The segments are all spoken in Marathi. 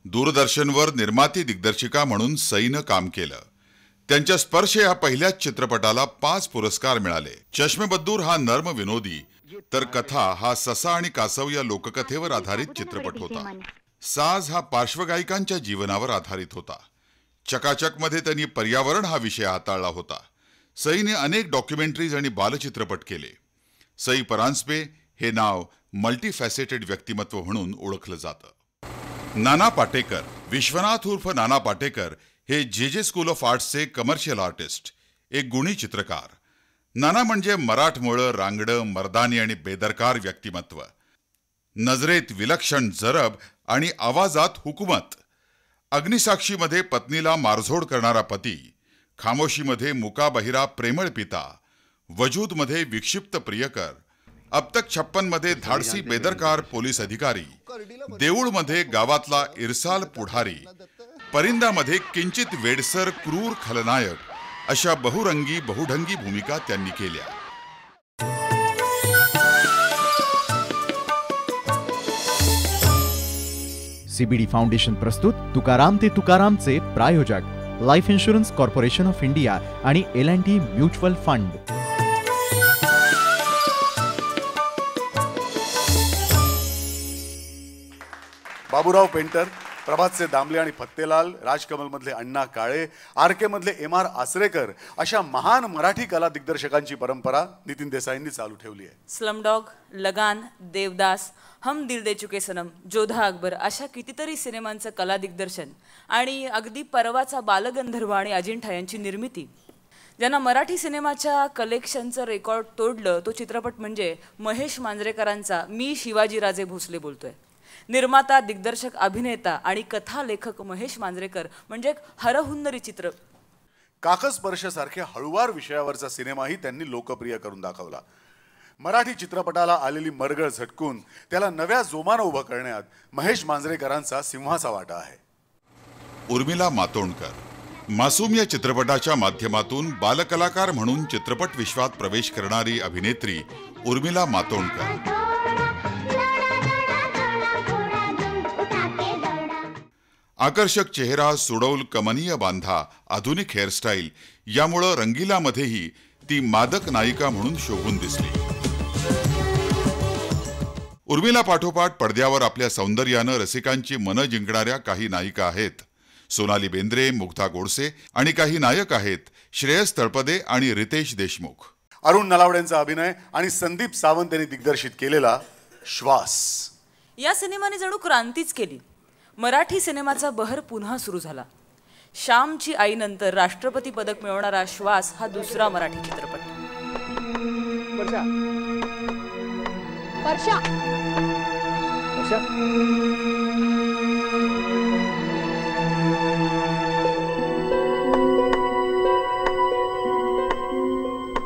दूरदर्शनवर निर्माती दिग्दर्शिका म्हणून सईनं काम केलं. त्यांच्या स्पर्श या पहिल्याच चित्रपटाला 5 पुरस्कार मिळाले. चष्मेबद्दूर हा नर्म विनोदी, तर कथा हा ससा आणि कासव या लोककथेवर आधारित चित्रपट होता. साज हा पार्श्वगायिकांच्या जीवनावर आधारित होता. चकाचकमध्ये त्यांनी पर्यावरण हा विषय हाताळला होता. सईने अनेक डॉक्युमेंटरीज आणि बालचित्रपट केले. सई परांजपे हे नाव मल्टीफॅसेटेड व्यक्तिमत्व म्हणून ओळखलं जातं. नाना पाटेकर, विश्वनाथ उर्फ नाना पाटेकर हे जे स्कूल ऑफ आर्ट्सचे कमर्शियल आर्टिस्ट, एक गुणी चित्रकार. नाना म्हणजे मराठमोळं, रांगडं, मर्दानी आणि बेदरकार व्यक्तिमत्व. नजरेत विलक्षण जरब आणि आवाजात हुकूमत. अग्निसाक्षीमध्ये पत्नीला मारझोड करणारा पती, खामोशीमध्ये मुका बहिरा प्रेमळ पिता, वजूदमध्ये विक्षिप्त प्रियकर, अब तक 56 मध्ये धाडसी बेदरकार पोलीस अधिकारी, देऊळमध्ये गावातला इरसाल पुढारी, परिंदामध्ये किंचित वेडसर क्रूर खलनायक, अशा बहुरंगी बहुढंगी भूमिका त्यांनी केल्या. सीबीडी फाउंडेशन प्रस्तुत तुकाराम ते तुकारामचे प्रायोजक life insurance corporation of India आणि L&T mutual fund. Baburao painter, प्रभातचे दामले आणि फत्तेलाल, राजकमल मधले अण्णा काळे, RK मधले MR आसरेकर अशा महान मराठी कला दिग्दर्शकांची परंपरा नितीन देसाईंनी चालू ठेवली आहे. स्लमडॉग, लगान, देवदास, हम दिल दे चुके सनम, जोधा अकबर अशा कितीतरी सिनेमांचं कला दिग्दर्शन आणि अगदी परवाचा बालगंधर्व आणि अजिंठा यांची निर्मिती. ज्यांना मराठी सिनेमाच्या कलेक्शनचं रेकॉर्ड तोडलं तो चित्रपट म्हणजे महेश मांजरेकरांचा मी शिवाजीराजे भोसले बोलतोय. निर्माता, दिग्दर्शक, अभिनेता आणि कथा लेखक महेश मांजरेकर म्हणजे एक हरहुन्नरी चित्र. काकस्पर्श सारख्या हळुवार विषयावरचा सिनेमाही त्यांनी लोकप्रिय करून दाखवला. मराठी चित्रपटाला आलेली मरगळ झटकून त्याला नव्या जोमानं उभं करण्यात महेश मांजरेकरांचा सिंहाचा वाटा आहे. उर्मिला मातोंडकर, मासूम या चित्रपटाच्या माध्यमातून बालकलाकार म्हणून चित्रपट विश्वात प्रवेश करणारी अभिनेत्री उर्मिला मातोंडकर. आकर्षक चेहरा, सुडौल कमनीय बांधा, आधुनिक हेअरस्टाईल यामुळं रंगीलामध्येही ती मादक नायिका म्हणून शोभून दिसली. उर्मिला पाठोपाठ पडद्यावर आपल्या सौंदर्यानं रसिकांची मनं जिंकणाऱ्या काही नायिका आहेत. सोनाली बेंद्रे, मुग्धा गोडसे आणि काही नायक आहेत श्रेयस तळपदे आणि रितेश देशमुख. अरुण नलावडेंचा अभिनय आणि संदीप सावंत यांनी दिग्दर्शित केलेला श्वास या सिनेमाने जणू क्रांतीच केली. मराठी सिनेमाचा बहर पुन्हा सुरू झाला. श्यामची आईनंतर राष्ट्रपती पदक मिळवणारा श्वास हा दुसरा मराठी चित्रपट. वर्षा वर्षा वर्षा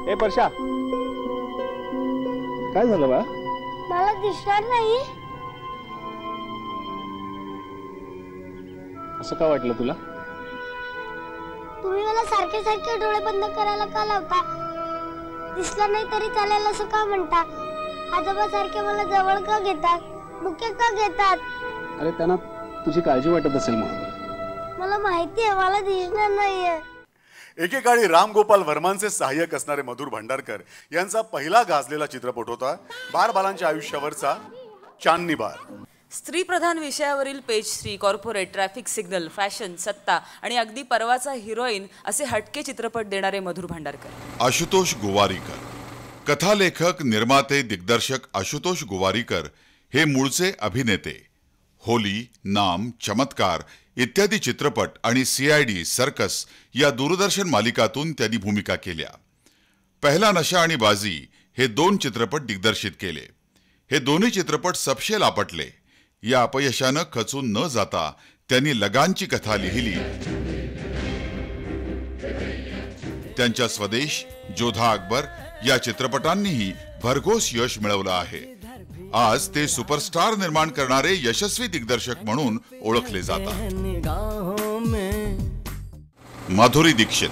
ए वर्षा, काय झालं बा? मला दिसणार नाही. असं का वाटलं तुला? तुम्ही मला सारखे सारखे डोळे बंद करायला का लावता? दिसलं नाही तरी चालेल असं का म्हणता? आजोबा सारखे मला जवळ का घेतात, मुके का घेतात? अरे त्यांना तुझी काळजी वाटत असेल म्हणून. मला माहिती आहे मला दिसणार नाहीये. एकेकाळी राम गोपाल वर्मांचे सहाय्यक असणारे मधुर भंडारकर यांचा पहिला गाजलेला चित्रपट होता बालबालांच्या आयुष्यावरचा चांदनी बार. स्त्री प्रधान विषयावरील page 3, corporate, traffic signal, fashion, सत्ता आणि अगदी परवाचा हिरोईन असे हटके चित्रपट देणारे मधुर भंडारकर. आशुतोष गोवारीकर, कथालेखक, निर्माते, दिग्दर्शक आशुतोष गोवारीकर हे मूळचे अभिनेते. होली, नाम, चमत्कार इत्यादी चित्रपट आणि CID, सर्कस या दूरदर्शन मालिकातून त्यांनी भूमिका केल्या. पहला नशा आणि बाजी हे 2 चित्रपट दिग्दर्शित केले. हे दोन्ही चित्रपट सपशेल आपटले. या अपयशानं खचून न जाता त्यांनी लगानची कथा लिहिली. त्यांच्या स्वदेश, जोधा अकबर या चित्रपटांनीही भरघोस यश मिळवलं आहे. आज ते सुपरस्टार निर्माण करणारे यशस्वी दिग्दर्शक म्हणून ओळखले जातात. माधुरी दीक्षित,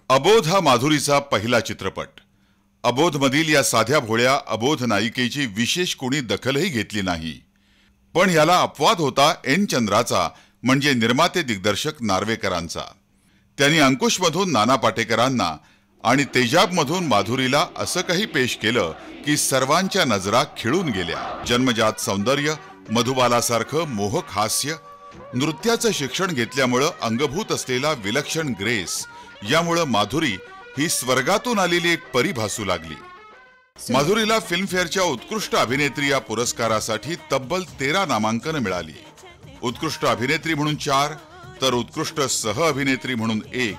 अबोध हा माधुरीचा पहिला चित्रपट. अबोधमधील या साध्या भोळ्या अबोध नायिकेची विशेष कोणी दखलही घेतली नाही. पण याला अपवाद होता N चंद्राचा, म्हणजे निर्माते दिग्दर्शक नार्वेकरांचा. त्यांनी अंकुशमधून नाना पाटेकरांना आणि तेजाबमधून माधुरीला असं काही पेश केलं की सर्वांच्या नजरा खिळून गेल्या. जन्मजात सौंदर्य, मधुबालासारखं मोहक हास्य, नृत्याचं शिक्षण घेतल्यामुळं अंगभूत असलेला विलक्षण ग्रेस, यामुळं माधुरी ही स्वर्गातून आलेली एक परी भासू लागली. माधुरीला फिल्मफेअरच्या उत्कृष्ट अभिनेत्री या पुरस्कारासाठी तब्बल 13 नामांकन मिळाली. उत्कृष्ट अभिनेत्री म्हणून 4 तर उत्कृष्ट सह अभिनेत्री म्हणून 1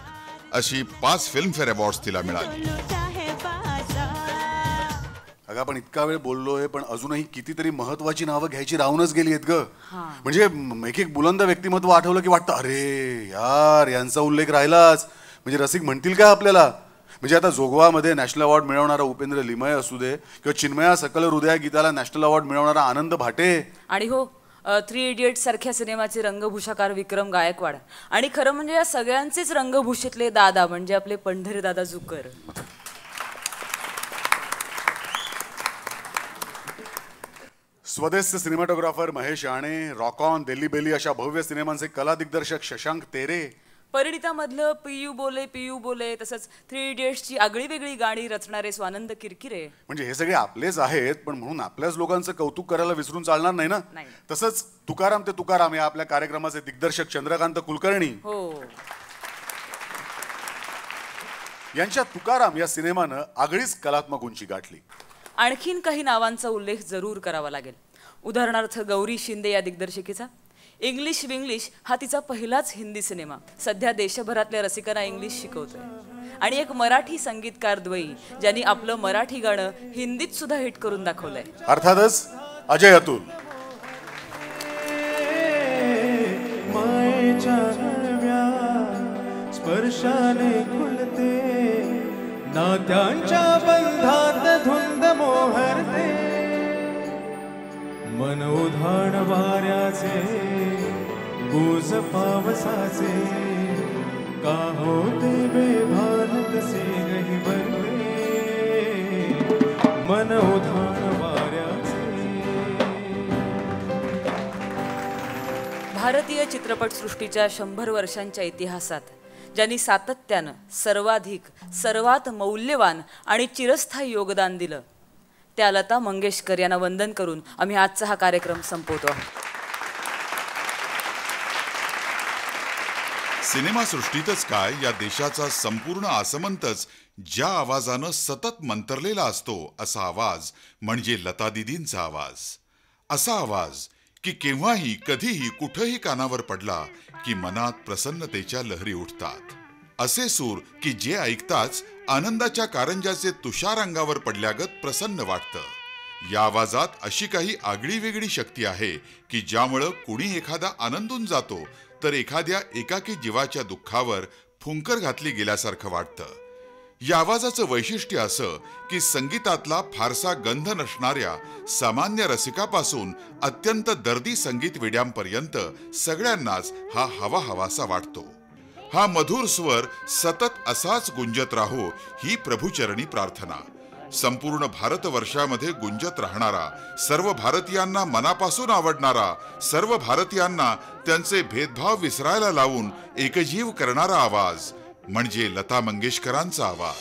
अशी 5 फिल्मफेअर अवॉर्ड्स तिला मिळाली. अगं आपण इतका वेळ बोललोय पण अजूनही कितीतरी महत्वाची नावं घ्यायची राहूनच गेली आहेत ग. म्हणजे एक एक बुलंद व्यक्तिमत्व आठवलं की वाटतं अरे यार यांचा उल्लेख राहिलाच. म्हणजे रसिक म्हणतील का आपल्याला. म्हणजे आता जोगवामध्ये नॅशनल अवॉर्ड मिळवणारा उपेंद्र लिमये असू दे किंवा चिन्मया सकल हृदया गीताला नॅशनल अवॉर्ड मिळवणारा आनंद भाटे, आणि हो 3 इडियट्स सारख्या सिनेमाचे रंगभूषाकार विक्रम गायकवाड, आणि खरं म्हणजे या सगळ्यांचेच रंगभूषेतले दादा म्हणजे आपले पंढरी दादा जुकर. स्वदेशचे सिनेमॅटोग्राफर महेश आणे, रॉक ऑन, दिल्ली बेली अशा भव्य सिनेमांचे कला दिग्दर्शक शशांक तेरे, परिणितामधलं पियू बोले, तसंच 3 इडियट्सची आगळी वेगळी गाणी रचणारे स्वानंद किरकिरे. म्हणजे हे सगळे आपलेच आहेत पण म्हणून आपल्याच लोकांचं कौतुक करायला विसरून चालणार नाही ना. तसंच तुकाराम ते तुकाराम या आपल्या कार्यक्रमाचे दिग्दर्शक चंद्रकांत कुलकर्णी यांच्या तुकाराम या सिनेमानं आगळीच कलात्मक उंची गाठली. आणखीन काही नावांचा उल्लेख जरूर करावा लागेल. उदाहरणार्थ गौरी शिंदे या दिग्दर्शिकेचा इंग्लिश विंग्लिश हा तिचा पहिलाच हिंदी सिनेमा, सध्या देशभरातल्या रसिकांना इंग्लिश शिकवतोय. आणि एक मराठी संगीतकार द्वयी ज्यांनी आपलं मराठी गाणं हिंदीत सुद्धा हिट करून दाखवलंय, अर्थातच अजय अतुल. स्पर्शाने खुलते नात्यांच्या बंधात धुंद मोहरते, मन उधाण वाऱ्याचे गुज पावसाचे, का होते बेभान कसे गही भरले, मन उधाण वाऱ्याचे. भारतीय चित्रपटसृष्टीच्या 100 वर्षांच्या इतिहासात ज्यांनी सातत्यानं सर्वाधिक, सर्वात मौल्यवान आणि चिरस्थायी योगदान दिलं त्या लता मंगेशकर यांना वंदन करून आम्ही आजचा हा कार्यक्रम संपवतो आहोत. सिनेमासृष्टीतच काय या देशाचा संपूर्ण आसमंतच ज्या आवाजानं सतत मंतरलेला असतो असा आवाज म्हणजे लता दीदींचा आवाज. असा आवाज की केव्हाही कधीही कुठेही कानावर पडला की मनात प्रसन्नतेच्या लहरी उठतात. असे सूर की जे ऐकताच आनंदाच्या कारंजाचे तुषार अंगावर पडल्यागत प्रसन्न वाटतं. या आवाजात अशी काही आगळी वेगळी शक्ती आहे की ज्यामुळं कुणी एखादा आनंदून जातो तर एखाद्या एकाकी जीवाच्या दुःखावर फुंकर घातली गेल्यासारखं वाटतं. या आवाजाचं वैशिष्ट्य असं की संगीतातला फारसा गंध नसणाऱ्या सामान्य रसिकापासून अत्यंत दर्दी संगीत वेड्यांपर्यंत सगळ्यांनाच हा हवा हवासा वाटतो. हा मधुर स्वर सतत असाच गुंजत राहो ही प्रभुचरणी प्रार्थना. संपूर्ण भारतवर्षामध्ये गुंजत राहणारा, सर्व भारतीयांना मनापासून आवडणारा, सर्व भारतीयांना त्यांचे भेदभाव विसरायला लावून एकजीव करणारा आवाज म्हणजे लता मंगेशकरांचा आवाज.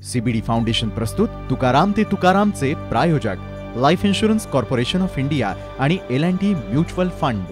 CBD फाउंडेशन प्रस्तुत तुकाराम ते तुकारामचे प्रायोजक life insurance corporation of India आणि L&T म्युच्युअल फंड.